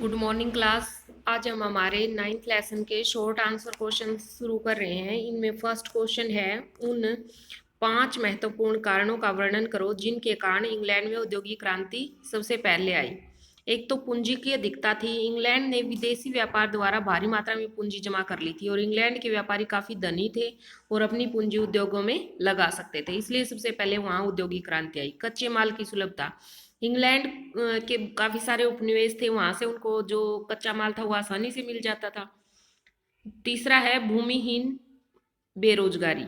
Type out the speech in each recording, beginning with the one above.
Good morning class. आज हम हमारे नाइन्थ लेसन के शॉर्ट आंसर क्वेश्चन शुरू कर रहे हैं। इनमें फर्स्ट क्वेश्चन है, उन 5 महत्वपूर्ण कारणों का वर्णन करो जिनके कारण इंग्लैंड में औद्योगिक क्रांति सबसे पहले आई। एक तो पूंजी की अधिकता थी। इंग्लैंड ने विदेशी व्यापार द्वारा भारी मात्रा में पूंजी जमा कर ली थी और इंग्लैंड के व्यापारी काफी धनी थे और अपनी पूंजी उद्योगों में लगा सकते थे, इसलिए सबसे पहले वहां औद्योगिक क्रांति आई। कच्चे माल की सुलभता। इंग्लैंड के काफी सारे उपनिवेश थे, वहां से उनको जो कच्चा माल था वो आसानी से मिल जाता था। तीसरा है भूमिहीन बेरोजगारी।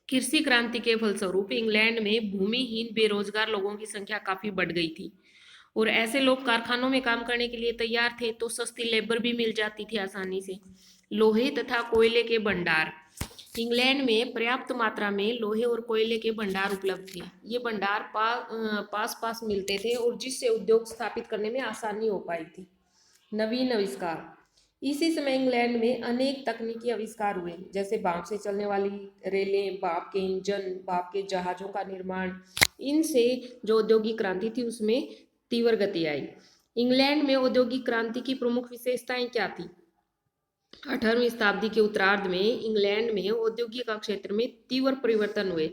कृषि क्रांति के फलस्वरूप इंग्लैंड में भूमिहीन बेरोजगार लोगों की संख्या काफी बढ़ गई थी और ऐसे लोग कारखानों में काम करने के लिए तैयार थे, तो सस्ती लेबर भी मिल जाती थी आसानी से। लोहे तथा कोयले के भंडार। इंग्लैंड में पर्याप्त मात्रा में लोहे और कोयले के भंडार उपलब्ध थे। ये भंडार पास पास मिलते थे और जिससे उद्योग स्थापित करने में आसानी हो पाई थी। नवीन आविष्कार। इसी समय इंग्लैंड में अनेक तकनीकी आविष्कार हुए, जैसे भाप से चलने वाली रेलें, भाप के इंजन, भाप के जहाजों का निर्माण। इनसे जो औद्योगिक क्रांति थी उसमें तीव्र गति आई। इंग्लैंड में औद्योगिक क्रांति की प्रमुख विशेषताएं क्या थी? 18वीं शताब्दी के उत्तरार्ध में इंग्लैंड में औद्योगिक क्षेत्र में तीव्र परिवर्तन हुए।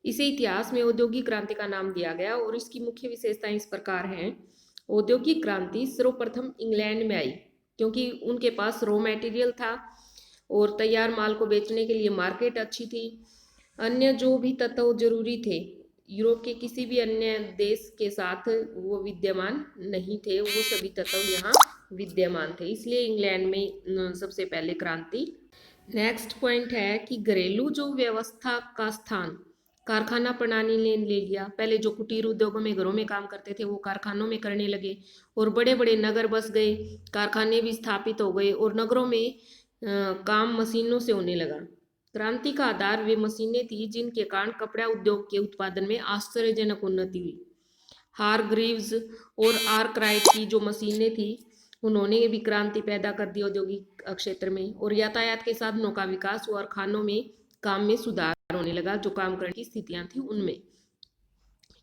इसे इतिहास में औद्योगिक क्रांति का नाम दिया गया और इसकी मुख्य विशेषताएं इस प्रकार हैं। औद्योगिक क्रांति सर्वप्रथम इंग्लैंड में आई क्योंकि उनके पास रॉ मटेरियल था और तैयार माल को बेचने के लिए मार्केट अच्छी थी। अन्य जो भी तत्व जरूरी थे यूरोप के किसी भी अन्य देश के साथ वो विद्यमान नहीं थे, वो सभी तत्व यहाँ विद्यमान थे, इसलिए इंग्लैंड में सबसे पहले क्रांति। नेक्स्ट पॉइंट है कि घरेलू जो व्यवस्था का स्थान कारखाना प्रणाली ने ले लिया। पहले जो कुटीर उद्योगों में घरों में काम करते थे वो कारखानों में करने लगे और बड़े बड़े नगर बस गए, कारखाने भी स्थापित हो गए और नगरों में काम मशीनों से होने लगा। क्रांति का आधार वे मशीनें थी जिनके कारण कपड़ा उद्योग के उत्पादन में आश्चर्यजनक उन्नति हुई। हारग्रीव्स और आर्कराइट की जो मशीनें थी उन्होंने भी क्रांति पैदा कर दी औद्योगिक क्षेत्र में, और यातायात के साधनों का विकास हुआ और खानों में काम में सुधार होने लगा, जो काम करने की स्थितियां थी उनमें।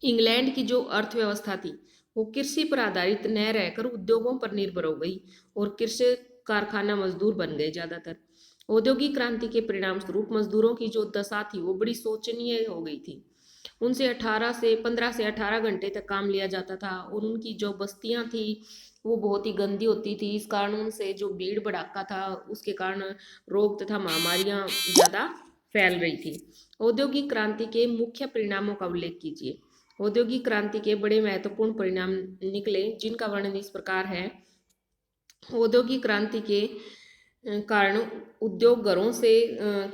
इंग्लैंड की जो अर्थव्यवस्था थी वो कृषि पर आधारित न रहकर उद्योगों पर निर्भर हो गई और कृषि कारखाना मजदूर बन गए ज्यादातर। औद्योगिक क्रांति के परिणाम स्वरूप मजदूरों की जो दशा थी वो बड़ी शोचनीय हो गई थी। उनसे 15 से 18 घंटे तक काम लिया जाता था और उनकी जो बस्तियां थी वो बहुत ही गंदी होती थी। इस कारण उनसे जो भीड़ भड़ाका था उसके कारण रोग तथा महामारियां ज्यादा फैल रही थी। औद्योगिक क्रांति के मुख्य परिणामों का उल्लेख कीजिए। औद्योगिक क्रांति के बड़े महत्वपूर्ण परिणाम निकले जिनका वर्णन इस प्रकार है। औद्योगिक क्रांति के कारण उद्योग घरों से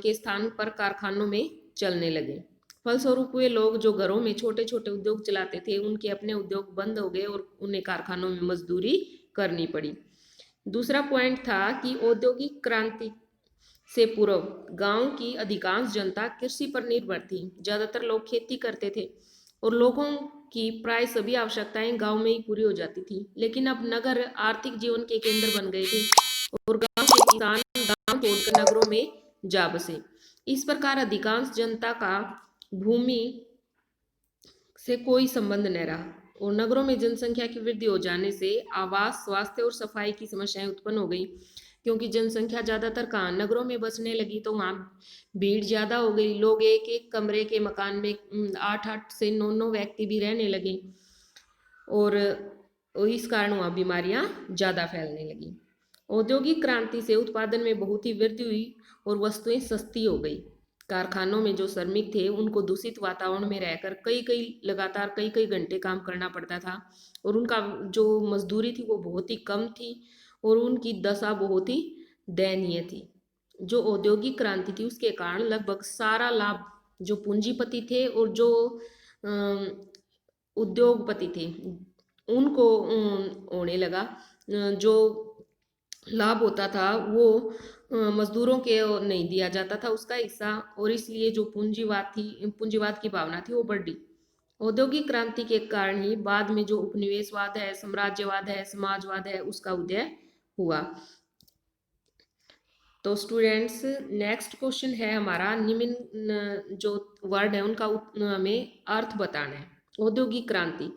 के स्थान पर कारखानों में चलने लगे। फलस्वरूप वे लोग जो घरों में छोटे छोटे उद्योग चलाते थे उनके अपने उद्योग बंद हो गए और उन्हें कारखानों में मजदूरी करनी पड़ी। दूसरा पॉइंट था कि औद्योगिक क्रांति से पूर्व गांव की अधिकांश जनता कृषि पर निर्भर थी। ज्यादातर लोग खेती करते थे और लोगों की प्राय सभी आवश्यकताएं गांव में ही पूरी हो जाती थी। लेकिन अब नगर आर्थिक जीवन के केंद्र बन गए थे और गांव के किसान गांव छोड़कर नगरों में जा बसे। इस प्रकार अधिकांश जनता का भूमि से कोई संबंध न रहा और नगरों में जनसंख्या की वृद्धि हो जाने से आवास, स्वास्थ्य और सफाई की समस्याएं उत्पन्न हो गई, क्योंकि जनसंख्या ज्यादातर कहाँ नगरों में बसने लगी तो वहाँ भीड़ ज्यादा हो गई। लोग एक एक कमरे के मकान में 8 8 से 9 9 व्यक्ति भी रहने लगे और इस कारण वहाँ बीमारियां ज्यादा फैलने लगी। औद्योगिक क्रांति से उत्पादन में बहुत ही वृद्धि हुई और वस्तुएं सस्ती हो गई। कारखानों में जो श्रमिक थे उनको दूषित वातावरण में रहकर लगातार कई कई घंटे काम करना पड़ता था और उनका जो मजदूरी थी वो बहुत ही कम थी और उनकी दशा बहुत ही दयनीय थी। जो औद्योगिक क्रांति थी उसके कारण लगभग सारा लाभ जो पूंजीपति थे और जो उद्योगपति थे उनको होने लगा। जो लाभ होता था वो मजदूरों के नहीं दिया जाता था उसका हिस्सा, और इसलिए जो पूंजीवाद की भावना थी वो बढ़ी। औद्योगिक क्रांति के कारण ही बाद में जो उपनिवेशवाद है, साम्राज्यवाद है, समाजवाद है, उसका उदय हुआ। तो स्टूडेंट्स नेक्स्ट क्वेश्चन है हमारा, निम्न जो वर्ड है उनका हमें अर्थ बताना है। औद्योगिक क्रांति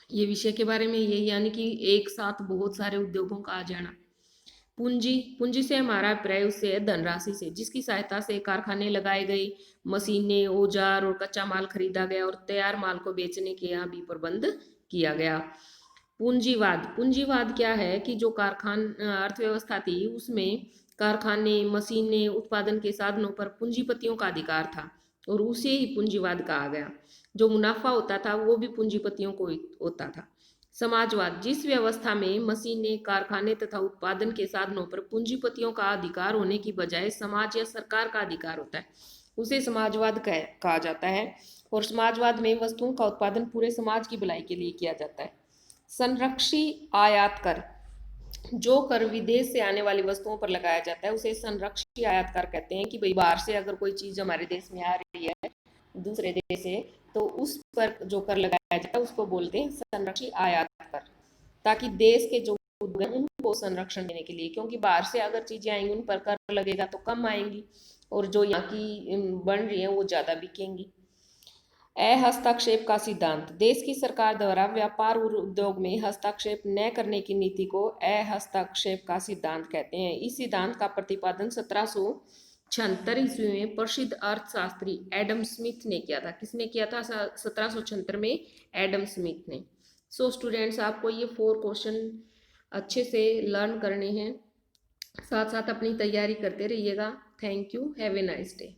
ये विषय के बारे में यही, यानी कि एक साथ बहुत सारे उद्योगों का आ जाना। पूंजी, पूंजी से हमारा अभिप्राय उससे धनराशि से, जिसकी सहायता से कारखाने लगाए गए, मशीनें, औजार और कच्चा माल खरीदा गया और तैयार माल को बेचने के यहाँ भी प्रबंध किया गया। पूंजीवाद, पूंजीवाद क्या है कि जो कारखान अर्थव्यवस्था थी उसमें कारखाने, मशीनें, उत्पादन के साधनों पर पूंजीपतियों का अधिकार था और उसे ही पूंजीवाद कहा गया। जो मुनाफा होता था वो भी पूंजीपतियों को होता था। समाजवाद, जिस व्यवस्था में मशीनें, कारखाने तथा उत्पादन के साधनों पर पूंजीपतियों का अधिकार होने की बजाय समाज या सरकार का अधिकार होता है, उसे समाजवाद कहा जाता है। और समाजवाद में वस्तुओं का उत्पादन पूरे समाज की भलाई के लिए किया जाता है। संरक्षी आयात कर, जो कर विदेश से आने वाली वस्तुओं पर लगाया जाता है उसे संरक्षी आयात कर कहते हैं। कि भाई बाहर से अगर कोई चीज हमारे देश में आ रही है दूसरे देश से, तो उस पर जो कर लगाया जाता है उसको बोलते हैं संरक्षी आयात कर, ताकि देश के जो उद्योग हैं उनको संरक्षण देने के लिए, क्योंकि बाहर से अगर चीजें आएंगी उन पर कर लगेगा तो कम आएंगी और जो यहाँ की बन रही है वो ज्यादा बिकेंगी। हस्तक्षेप का सिद्धांत, देश की सरकार द्वारा व्यापार और उद्योग में हस्तक्षेप न करने की नीति को हस्तक्षेप का सिद्धांत कहते हैं। इस सिद्धांत का प्रतिपादन 1776 ईस्वी में प्रसिद्ध अर्थशास्त्री एडम स्मिथ ने किया था। किसने किया था? 1776 में एडम स्मिथ ने। सो स्टूडेंट्स, आपको ये 4 क्वेश्चन अच्छे से लर्न करने हैं, साथ साथ अपनी तैयारी करते रहिएगा। Thank you, have a nice day.